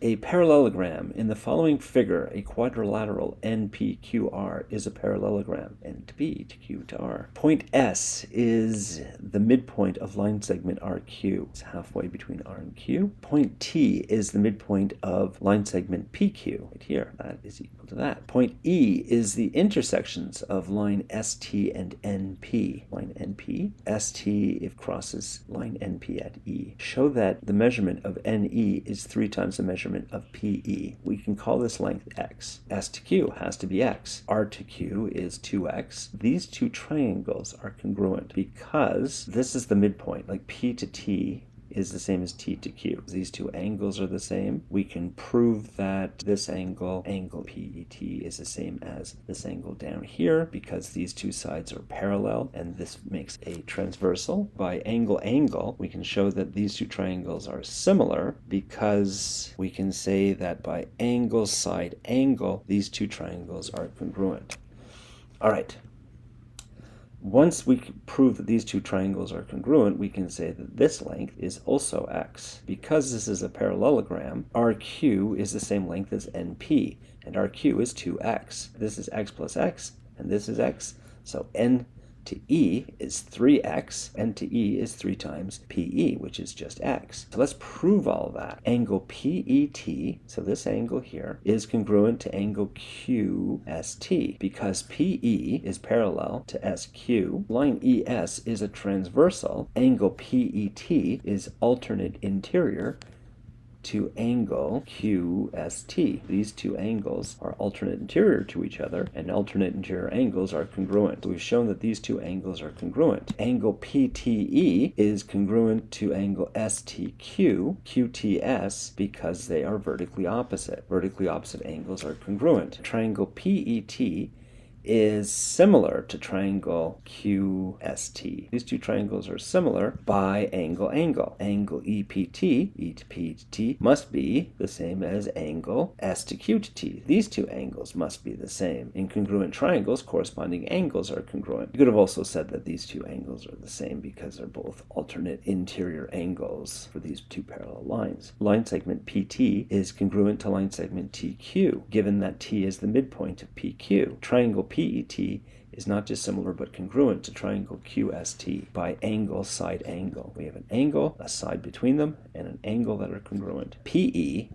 A parallelogram. In the following figure, a quadrilateral NPQR is a parallelogram. N to P to Q to R. Point S is the midpoint of line segment RQ. It's halfway between R and Q. Point T is the midpoint of line segment PQ. Right here. That is equal to that. Point E is the intersections of line ST and NP. Line NP. ST if crosses line NP at E. Show that the measurement of NE is 3 times the measurement of PE. We can call this length X. S to Q has to be X. R to Q is 2X. These two triangles are congruent because this is the midpoint, like P to T is the same as T to Q. These two angles are the same. We can prove that this angle PET, is the same as this angle down here because these two sides are parallel and this makes a transversal. By angle, we can show that these two triangles are similar because we can say that by angle, side, angle, these two triangles are congruent. All right. Once we prove that these two triangles are congruent, we can say that this length is also X. Because this is a parallelogram, RQ is the same length as NP, and RQ is 2X. This is X plus X, and this is X. So N to E is 3X, N to E is 3 times PE, which is just X. So let's prove all that. Angle PET, so this angle here, is congruent to angle QST because PE is parallel to SQ. Line ES is a transversal. Angle PET is alternate interior to angle QST. These two angles are alternate interior to each other, and alternate interior angles are congruent. So we've shown that these two angles are congruent. Angle PTE is congruent to angle STQ, QTS, because they are vertically opposite. Vertically opposite angles are congruent. Triangle PET is similar to triangle QST. These two triangles are similar by angle. Angle EPT, E to P to T, must be the same as angle S to Q to T. These two angles must be the same. In congruent triangles, corresponding angles are congruent. You could have also said that these two angles are the same because they're both alternate interior angles for these two parallel lines. Line segment PT is congruent to line segment TQ, given that T is the midpoint of PQ. Triangle PET is not just similar but congruent to triangle QST by angle, side, angle. We have an angle, a side between them, and an angle that are congruent. PE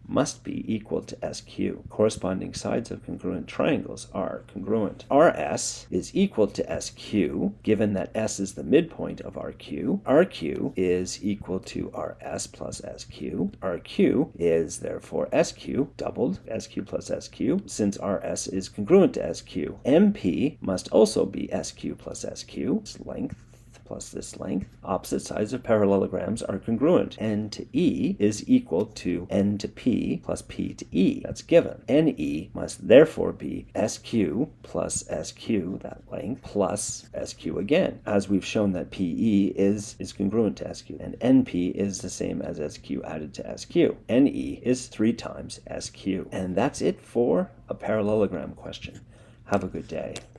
must be equal to SQ. Corresponding sides of congruent triangles are congruent. RS is equal to SQ, given that S is the midpoint of RQ. RQ is equal to RS plus SQ. RQ is therefore SQ, doubled, SQ plus SQ, since RS is congruent to SQ. MP must also be SQ plus SQ, its length plus this length. Opposite sides of parallelograms are congruent. N to E is equal to N to P plus P to E. That's given. NE must therefore be SQ plus SQ, that length, plus SQ again, as we've shown that PE is congruent to SQ, and NP is the same as SQ added to SQ. NE is 3 times SQ. And that's it for a parallelogram question. Have a good day.